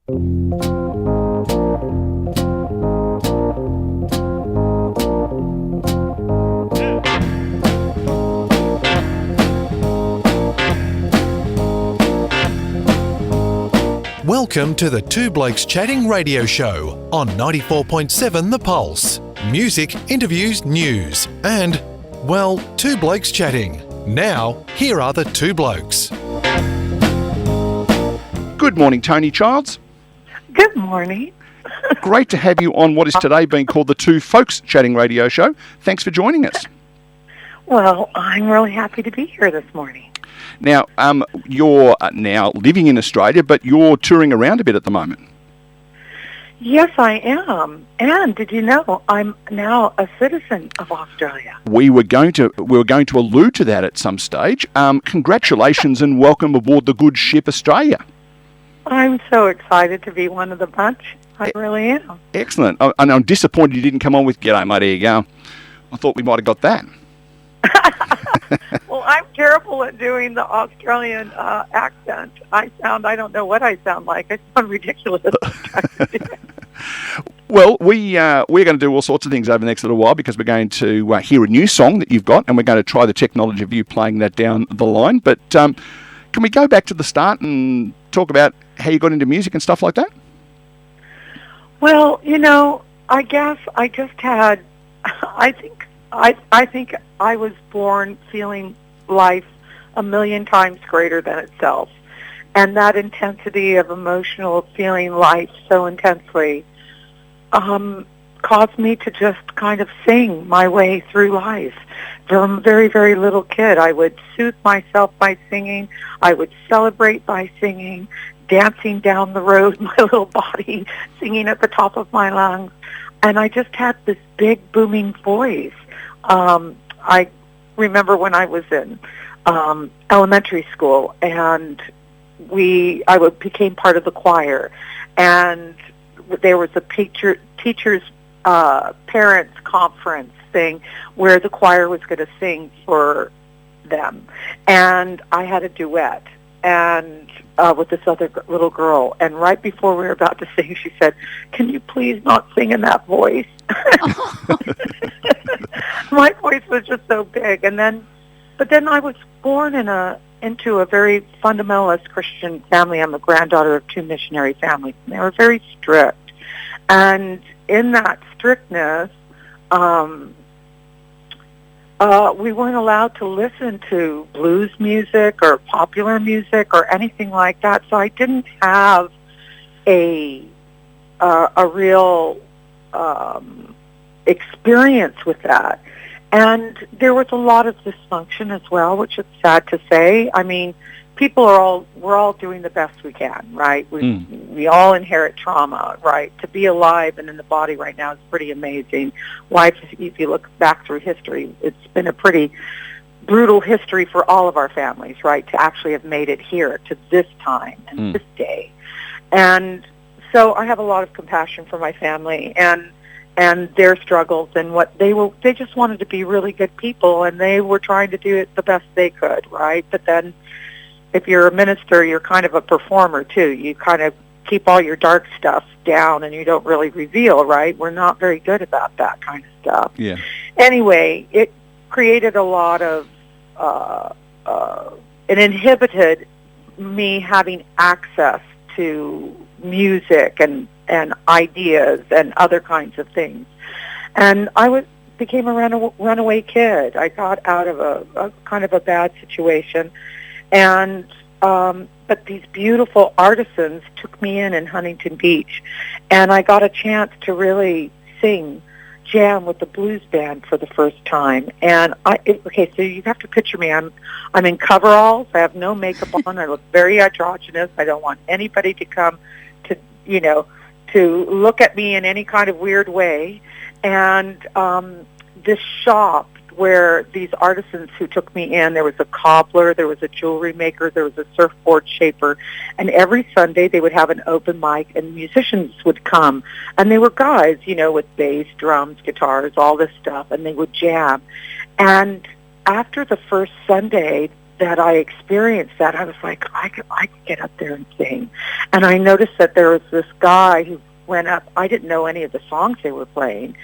Welcome to the Two Blokes Chatting radio show on 94.7 The Pulse. Music, interviews, news, and, well, Two Blokes Chatting. Now, here are the two blokes. Good morning, Toni Childs. Good morning. Great to have you on what is today being called the Two Folks Chatting radio show. Thanks for joining us. Well, I'm really happy to be here this morning. Now, you're now living in Australia, but you're touring around a bit at the moment. Yes, I am. And did you know I'm now a citizen of Australia? We were going to allude to that at some stage. Congratulations and welcome aboard the good ship Australia. I'm so excited to be one of the bunch. I really am. Excellent. And I'm disappointed you didn't come on with "G'day, mate, there you go." I thought we might have got that. Well, I'm terrible at doing the Australian accent. I don't know what I sound like. I sound ridiculous. Well, we're going to do all sorts of things over the next little while because we're going to hear a new song that you've got, and we're going to try the technology of you playing that down the line. But can we go back to the start and talk about how you got into music and stuff like that? Well, I guess I just had, I think I was born feeling life a million times greater than itself. And that intensity of emotional feeling life so intensely caused me to just kind of sing my way through life. From a very, very little kid, I would soothe myself by singing. I would celebrate by singing, dancing down the road, my little body, singing at the top of my lungs. And I just had this big, booming voice. I remember when I was in elementary school, and I became part of the choir, and there was a teachers' parents conference thing where the choir was going to sing for them, and I had a duet and with this other little girl, and right before we were about to sing, she said, "Can you please not sing in that voice?" My voice was just so big, but then I was born into a very fundamentalist Christian family. I'm a granddaughter of two missionary families, and they were very strict. And in that strictness, we weren't allowed to listen to blues music or popular music or anything like that. So I didn't have a real experience with that. And there was a lot of dysfunction as well, which is sad to say. I mean, we're all doing the best we can, right? We all inherit trauma, right? To be alive and in the body right now is pretty amazing. Life, if you look back through history, it's been a pretty brutal history for all of our families, right? To actually have made it here to this time and this day. And so I have a lot of compassion for my family and their struggles and they just wanted to be really good people, and they were trying to do it the best they could, right? But then if you're a minister, you're kind of a performer too. You kind of keep all your dark stuff down and you don't really reveal, right? We're not very good about that kind of stuff. Yeah. Anyway, it created a lot of, it inhibited me having access to music and ideas and other kinds of things. And I became a runaway kid. I got out of a kind of a bad situation. And but these beautiful artisans took me in Huntington Beach, and I got a chance to really jam with the blues band for the first time. And okay, so you have to picture me. I'm in coveralls. I have no makeup on. I look very androgynous. I don't want anybody to come to look at me in any kind of weird way. And this shop where these artisans who took me in, there was a cobbler, there was a jewelry maker, there was a surfboard shaper, and every Sunday they would have an open mic and musicians would come. And they were guys, with bass, drums, guitars, all this stuff, and they would jam. And after the first Sunday, that I experienced that, I was like, I could get up there and sing. And I noticed that there was this guy who went up. I didn't know any of the songs they were playing,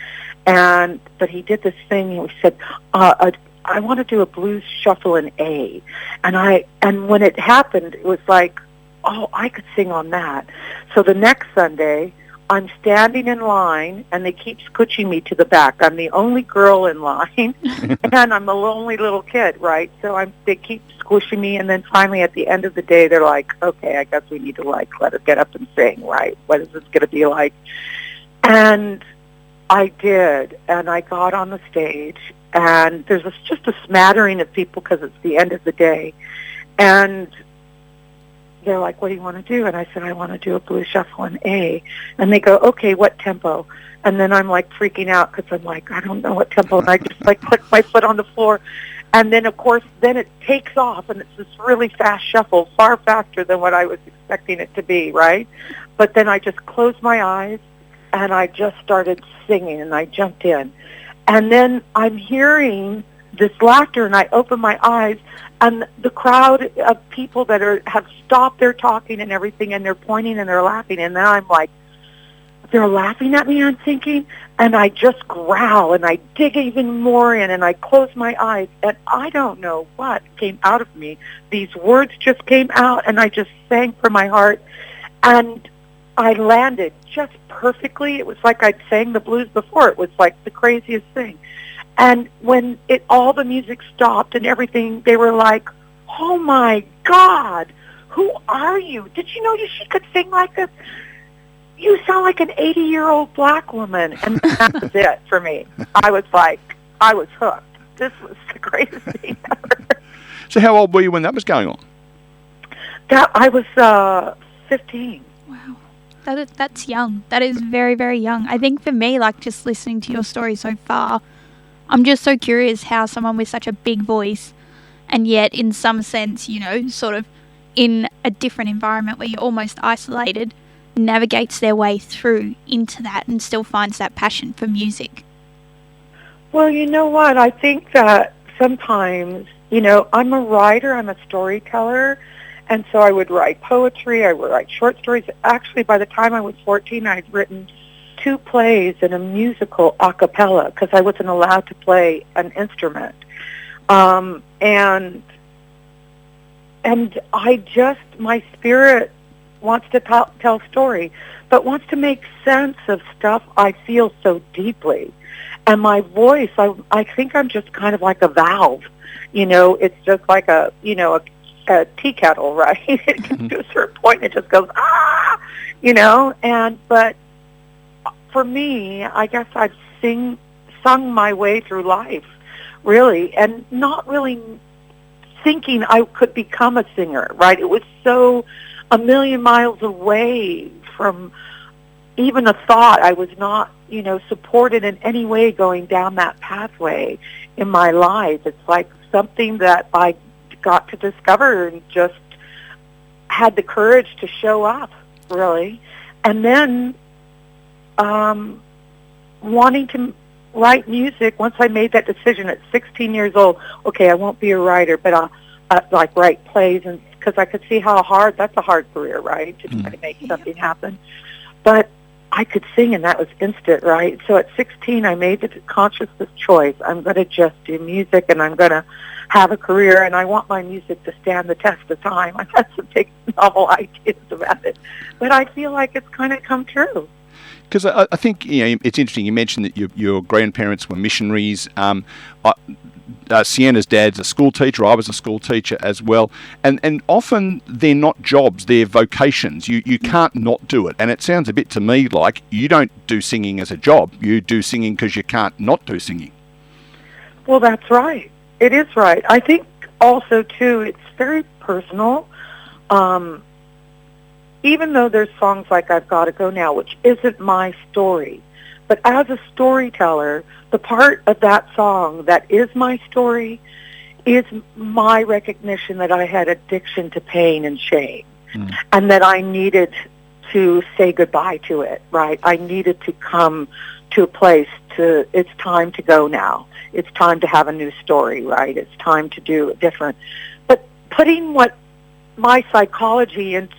but he did this thing, and he said, I want to do a blues shuffle in A. And when it happened, it was like, oh, I could sing on that. So the next Sunday, I'm standing in line, and they keep scooching me to the back. I'm the only girl in line, and I'm the only little kid, right? So they keep squishing me, and then finally at the end of the day, they're like, okay, I guess we need to, like, let her get up and sing, right? What is this going to be like? And I did, and I got on the stage, and there's just a smattering of people because it's the end of the day, and they're like, what do you want to do? And I said, I want to do a blues shuffle in A. And they go, okay, what tempo? And then I'm like freaking out because I'm like, I don't know what tempo. And I just like click my foot on the floor. And then, of course, then it takes off, and it's this really fast shuffle, far faster than what I was expecting it to be, right? But then I just closed my eyes, and I just started singing, and I jumped in. And then I'm hearing this laughter, and I open my eyes, and the crowd of people that have stopped their talking and everything, and they're pointing and they're laughing, and then I'm like, they're laughing at me, I'm thinking, and I just growl, and I dig even more in, and I close my eyes, and I don't know what came out of me. These words just came out, and I just sang from my heart, and I landed just perfectly. It was like I'd sang the blues before. It was like the craziest thing. And when all the music stopped and everything, they were like, oh, my God, who are you? Did you know she could sing like this? You sound like an 80-year-old black woman. And that was it for me. I was hooked. This was the greatest thing ever. So how old were you when that was going on? I was 15. Wow. That's young. That is very, very young. I think for me, like, just listening to your story so far, I'm just so curious how someone with such a big voice and yet in some sense, sort of in a different environment where you're almost isolated, navigates their way through into that and still finds that passion for music. Well, you know what? I think that sometimes, I'm a writer, I'm a storyteller, and so I would write poetry, I would write short stories. Actually, by the time I was 14, I'd written 2 plays and a musical a cappella because I wasn't allowed to play an instrument. And my spirit wants to tell story, but wants to make sense of stuff I feel so deeply. And my voice, I think I'm just kind of like a valve. It's just like a tea kettle, right? It gets to a certain point and it just goes, but for me, I guess I've sung my way through life, really, and not really thinking I could become a singer, right? It was so a million miles away from even a thought. I was not, supported in any way going down that pathway in my life. It's like something that I got to discover and just had the courage to show up, really. And then wanting to write music, once I made that decision at 16 years old, okay, I won't be a writer, but I'll write plays, and because I could see how that's a hard career, right, to try to make something happen. But I could sing, and that was instant, right? So at 16, I made the conscious choice. I'm going to just do music, and I'm going to have a career, and I want my music to stand the test of time. I've had some big novel ideas about it, but I feel like it's kind of come true. Because I think it's interesting. You mentioned that your grandparents were missionaries. Sienna's dad's a school teacher. I was a school teacher as well. And often they're not jobs, they're vocations. You can't not do it. And it sounds a bit to me like you don't do singing as a job. You do singing because you can't not do singing. Well, that's right. It is right. I think also, too, it's very personal. Even though there's songs like I've Got to Go Now, which isn't my story, but as a storyteller, the part of that song that is my story is my recognition that I had addiction to pain and shame, and that I needed to say goodbye to it, right? I needed to come to a place it's time to go now. It's time to have a new story, right? It's time to do it different. But putting what my psychology and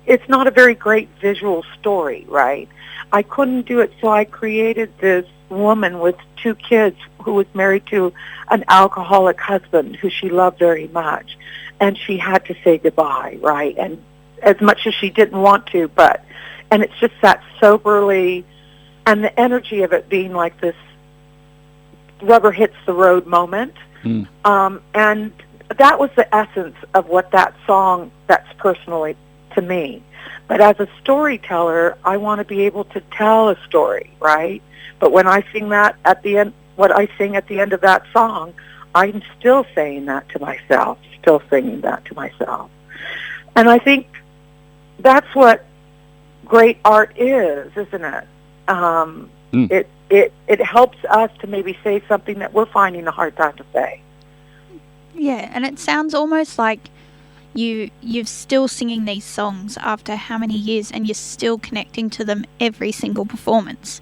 it's not a very great visual story, right? I couldn't do it, so I created this woman with 2 kids who was married to an alcoholic husband who she loved very much, and she had to say goodbye, right? And as much as she didn't want to, and it's just that soberly, and the energy of it being like this rubber hits the road moment. And that was the essence of what that song, that's personally to me. But as a storyteller, I want to be able to tell a story, right? But when I sing that at the end, what I sing at the end of that song, I'm still saying that to myself, still singing that to myself. And I think that's what great art is, isn't it? It helps us to maybe say something that we're finding a hard time to say. Yeah, and it sounds almost like you're still singing these songs after how many years, and you're still connecting to them every single performance.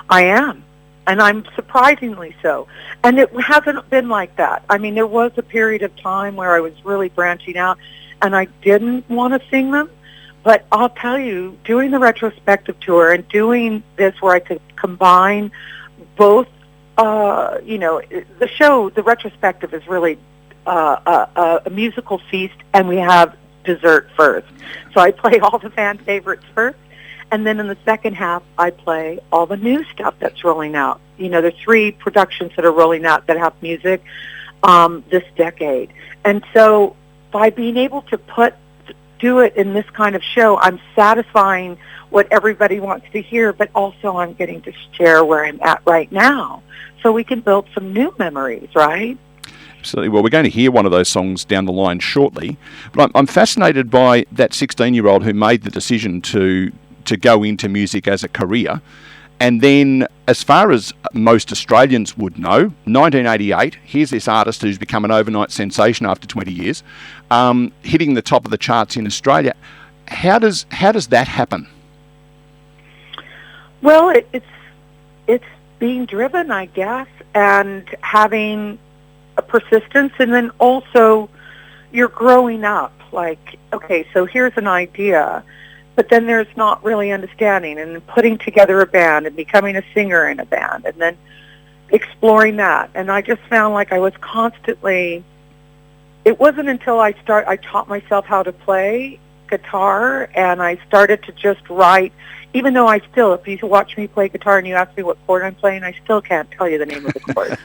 I am, and I'm surprisingly so. And it hasn't been like that. I mean, there was a period of time where I was really branching out, and I didn't want to sing them. But I'll tell you, doing the retrospective tour and doing this where I could combine both, the show, the retrospective is really a musical feast, and we have dessert first. So I play all the fan favorites first, and then in the second half, I play all the new stuff that's rolling out. You know, there's 3 productions that are rolling out that have music this decade. And so by being able to do it in this kind of show, I'm satisfying what everybody wants to hear, but also I'm getting to share where I'm at right now, so we can build some new memories, right? Absolutely. Well, we're going to hear one of those songs down the line shortly, but I'm fascinated by that 16-year-old who made the decision to go into music as a career. And then, as far as most Australians would know, 1988, here's this artist who's become an overnight sensation after 20 years, hitting the top of the charts in Australia. How does that happen? Well, it's being driven, I guess, and having a persistence, and then also you're growing up. Like, okay, so here's an idea, but then there's not really understanding, and putting together a band and becoming a singer in a band, and then exploring that. And I just found like I was constantly, it wasn't until I taught myself how to play guitar, and I started to just write, even though if you watch me play guitar and you ask me what chord I'm playing, I still can't tell you the name of the chord.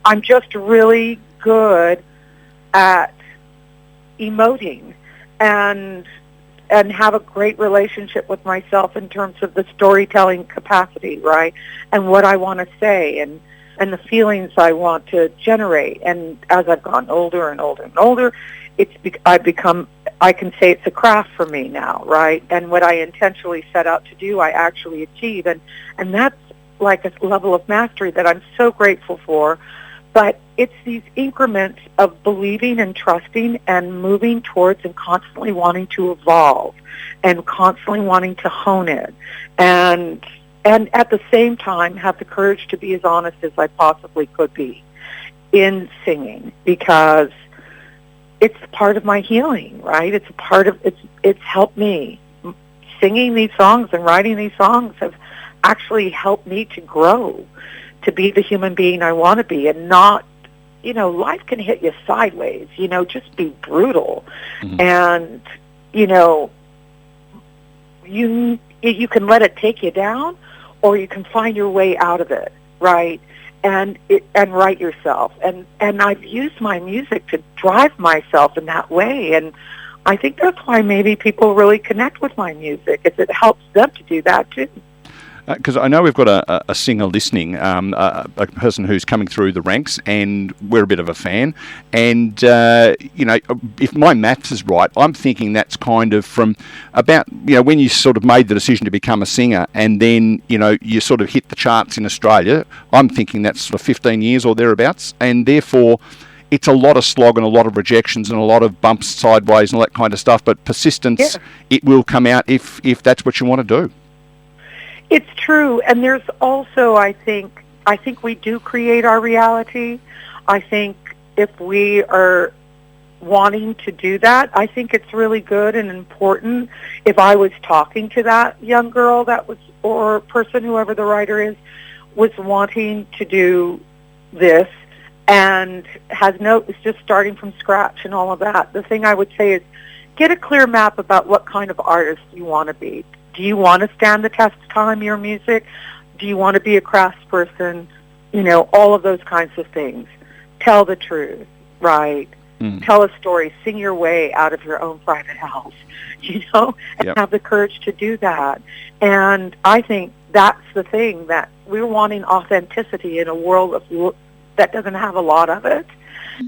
I'm just really good at emoting and have a great relationship with myself in terms of the storytelling capacity, right? And what I want to say and the feelings I want to generate. And as I've gotten older and older and older, I can say it's a craft for me now, right? And what I intentionally set out to do, I actually achieve. And that's like a level of mastery that I'm so grateful for. But it's these increments of believing and trusting and moving towards and constantly wanting to evolve and constantly wanting to hone it. And at the same time have the courage to be as honest as I possibly could be in singing, because it's part of my healing, right? It's a part of, it's helped me. Singing these songs and writing these songs have actually helped me to grow, to be the human being I want to be, and not, life can hit you sideways, just be brutal. Mm-hmm. And, you can let it take you down, or you can find your way out of it, right? And write yourself. And I've used my music to drive myself in that way. And I think that's why maybe people really connect with my music, is it helps them to do that too. Because I know we've got a singer listening, a person who's coming through the ranks, and we're a bit of a fan. And, if my maths is right, I'm thinking that's kind of from about, when you sort of made the decision to become a singer, and then, you sort of hit the charts in Australia, I'm thinking that's sort of 15 years or thereabouts. And therefore, it's a lot of slog and a lot of rejections and a lot of bumps sideways and all that kind of stuff. But persistence, It will come out if that's what you want to do. It's true, and there's also, I think we do create our reality. I think if we are wanting to do that. I think it's really good and important. If I was talking to that young girl that was, or person, whoever the writer is, was wanting to do this and is just starting from scratch and all of that, the thing I would say is get a clear map about what kind of artist you want to be. Do you want to stand the test of time, your music? Do you want to be a craftsperson? All of those kinds of things. Tell the truth, right? Tell a story, sing your way out of your own private house, and have the courage to do that. And I think that's the thing, that we're wanting authenticity in a world that doesn't have a lot of it.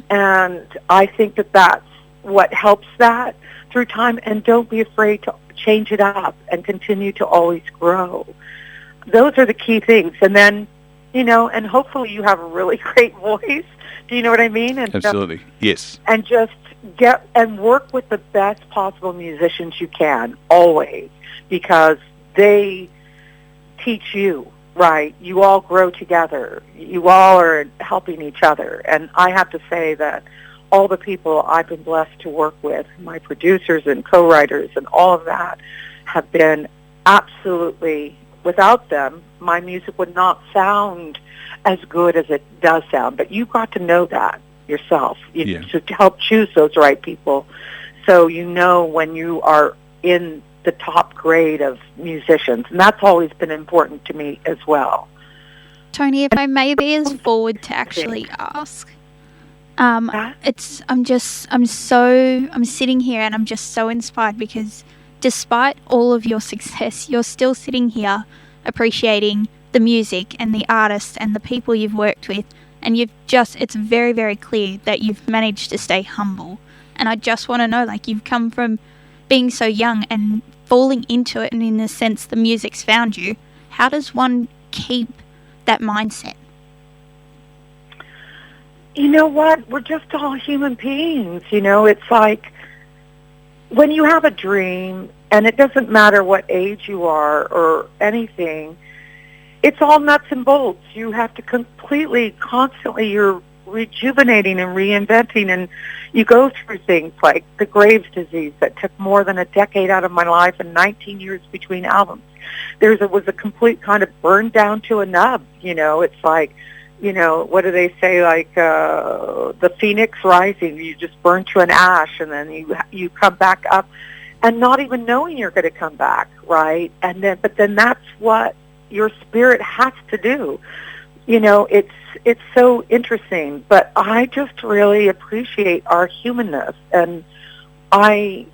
And I think that that's what helps that through time. And don't be afraid to change it up and continue to always grow. Those are the key things. And then, and hopefully you have a really great voice. Do you know what I mean? And absolutely, yes. And just get and work with the best possible musicians you can, always, because they teach you, right? You all grow together. You all are helping each other. And I have to say that all the people I've been blessed to work with, my producers and co-writers and all of that, have been absolutely, without them, my music would not sound as good as it does sound. But you got to know that yourself to help choose those right people, so when you are in the top grade of musicians. And that's always been important to me as well. Toni, if I may be as forward to actually ask, I'm sitting here and I'm just so inspired, because despite all of your success, you're still sitting here appreciating the music and the artists and the people you've worked with, and it's very, very clear that you've managed to stay humble. And I just want to know, you've come from being so young and falling into it, and in a sense the music's found you. How does one keep that mindset? You know what? We're just all human beings. It's like when you have a dream, and it doesn't matter what age you are or anything, it's all nuts and bolts. You have to constantly, you're rejuvenating and reinventing, and you go through things like the Graves' disease that took more than a decade out of my life and 19 years between albums. Was a complete kind of burned down to a nub. It's like, what do they say? Like the phoenix rising. You just burn to an ash, and then you come back up, and not even knowing you're going to come back, right? But then that's what your spirit has to do. It's so interesting, but I just really appreciate our humanness, and I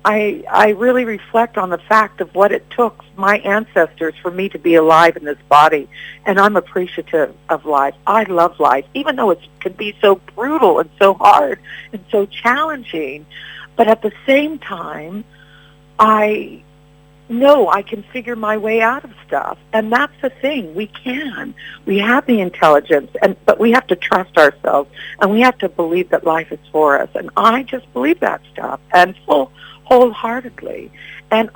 really reflect on the fact of what it took my ancestors for me to be alive in this body, and I'm appreciative of life. I love life, even though it can be so brutal and so hard and so challenging, but at the same time, I know I can figure my way out of stuff. And that's the thing. We can. We have the intelligence, but we have to trust ourselves, and we have to believe that life is for us. And I just believe that stuff, and wholeheartedly. And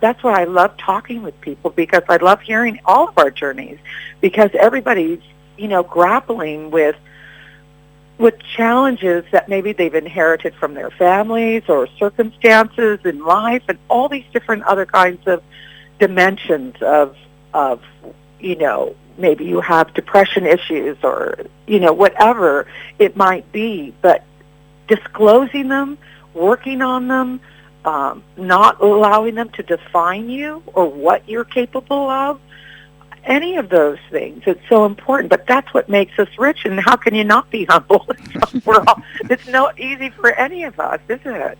that's why I love talking with people, because I love hearing all of our journeys, because everybody's, grappling with challenges that maybe they've inherited from their families or circumstances in life, and all these different other kinds of dimensions of maybe you have depression issues or, whatever it might be. But disclosing them, working on them, not allowing them to define you or what you're capable of, any of those things. It's so important, but that's what makes us rich. And how can you not be humble? It's not easy for any of us, is it?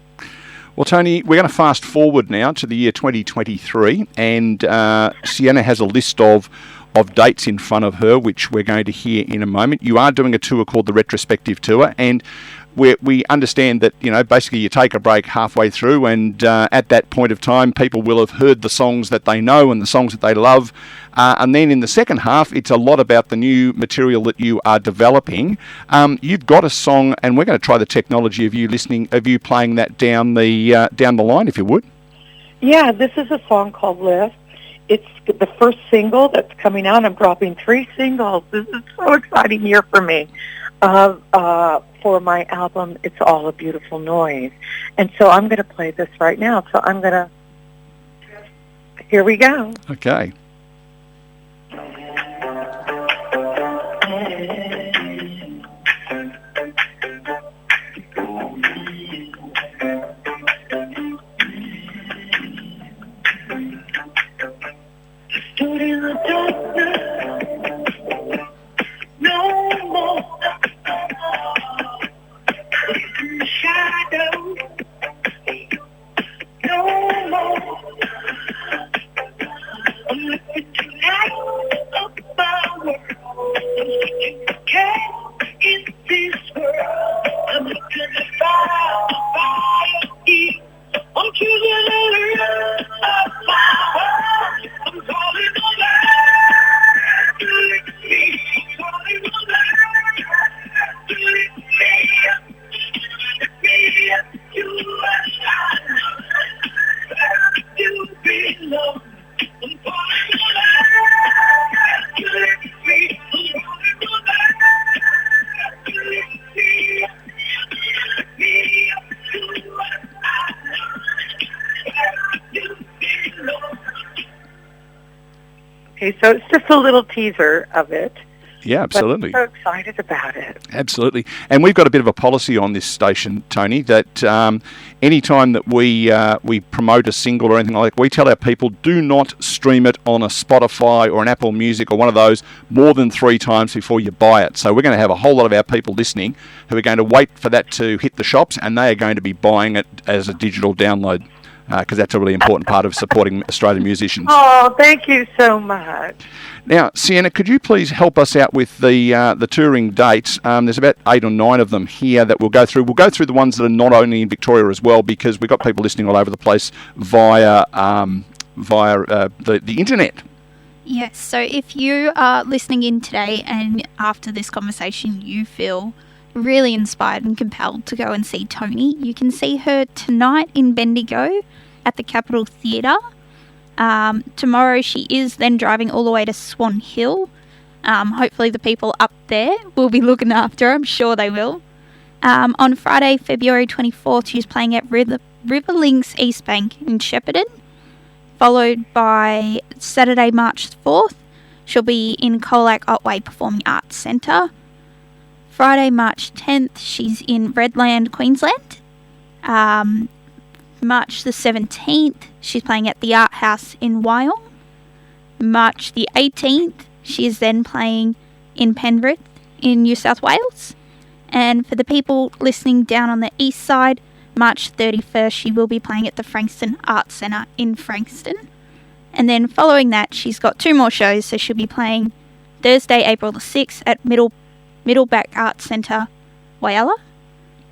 Well, Toni, we're going to fast forward now to the year 2023, and Sienna has a list of dates in front of her, which we're going to hear in a moment. You are doing a tour called the Retrospective Tour, and we understand that, basically you take a break halfway through, and at that point of time, people will have heard the songs that they know and the songs that they love. And then in the second half, it's a lot about the new material that you are developing. You've got a song, and we're going to try the technology of you playing that down the line, if you would. Yeah, this is a song called Lift. It's the first single that's coming out. I'm dropping 3 singles. This is so exciting year for me. For for my album, It's All a Beautiful Noise. And so I'm going to play this right now. So I'm going to, here we go. Okay. Stood in the darkness, no more. In the shadow, no more. I'm looking to light up my world. I'm looking to care in this world. I'm looking to fire here. I'm choosing to run up my world. I'm calling on that. Lift me. Calling on that. Lift me. Lift me up to a shine. Where you belong. I'm calling on that. Lift me. I'm calling on that. Lift me up. Lift me up to a shine. Where you belong. Okay, so it's just a little teaser of it. Yeah, absolutely. But I'm so excited about it. Absolutely. And we've got a bit of a policy on this station, Toni, that any time that we promote a single or anything like that, we tell our people, do not stream it on a Spotify or an Apple Music or one of those more than 3 times before you buy it. So we're going to have a whole lot of our people listening who are going to wait for that to hit the shops, and they are going to be buying it as a digital download, because that's a really important part of supporting Australian musicians. Oh, thank you so much. Now, Sienna, could you please help us out with the touring dates? There's about 8 or 9 of them here that we'll go through. We'll go through the ones that are not only in Victoria as well, because we've got people listening all over the place via the internet. Yes, so if you are listening in today and after this conversation you feel really inspired and compelled to go and see Toni, you can see her tonight in Bendigo at the Capitol Theatre. Tomorrow she is then driving all the way to Swan Hill. Hopefully the people up there will be looking after her. I'm sure they will. On Friday, February 24th, she's playing at Riverlinks East Bank in Shepparton. Followed by Saturday, March 4th, she'll be in Colac Otway Performing Arts Centre. Friday, March 10th, she's in Redland, Queensland. March the 17th, she's playing at the Art House in Wyong. March the 18th, she is then playing in Penrith in New South Wales. And for the people listening down on the east side, March 31st, she will be playing at the Frankston Arts Centre in Frankston. And then following that, she's got 2 more shows, so she'll be playing Thursday, April the 6th at Middleback Arts Centre, Whyalla,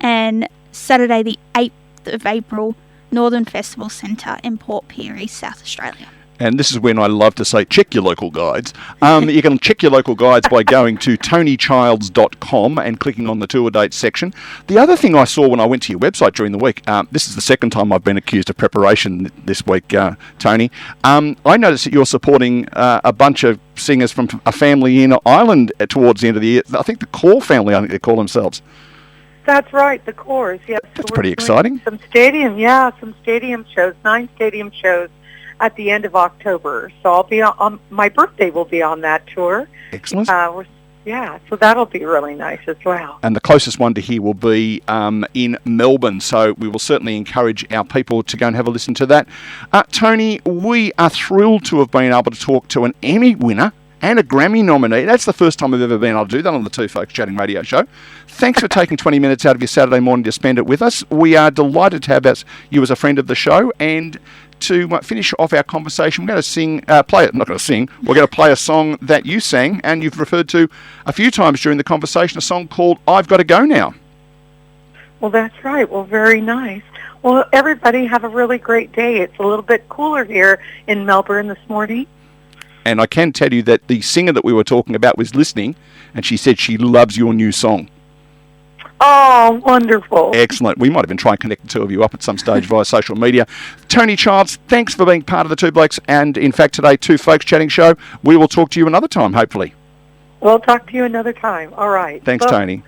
and Saturday the 8th of April, Northern Festival Centre in Port Pirie, South Australia. And this is when I love to say, check your local guides. You can check your local guides by going to tonychilds.com and clicking on the tour dates section. The other thing I saw when I went to your website during the week, this is the second time I've been accused of preparation this week, Toni. I noticed that you're supporting a bunch of singers from a family in Ireland towards the end of the year. I think the Core family, I think they call themselves. That's right, the Coors, yes. That's pretty exciting. Some stadium shows, 9 stadium shows at the end of October. So I'll be on my birthday will be on that tour. Excellent. So that'll be really nice as well. And the closest one to here will be in Melbourne, so we will certainly encourage our people to go and have a listen to that. Toni, we are thrilled to have been able to talk to an Emmy winner and a Grammy nominee. That's the first time we've ever been able to do that on the Two Folks Chatting radio show. Thanks for taking 20 minutes out of your Saturday morning to spend it with us. We are delighted to have you as a friend of the show, and to finish off our conversation, we're going to play a song that you sang and you've referred to a few times during the conversation, a song called I've Got to Go Now. Well, that's right. Well, very nice. Well, everybody have a really great day. It's a little bit cooler here in Melbourne this morning. And I can tell you that the singer that we were talking about was listening, and she said she loves your new song. Oh, wonderful. Excellent. We might even try and connect the two of you up at some stage via social media. Toni Childs, thanks for being part of the Two Blokes and, in fact, today, Two Folks Chatting show. We will talk to you another time, hopefully. We'll talk to you another time. All right. Thanks, Toni.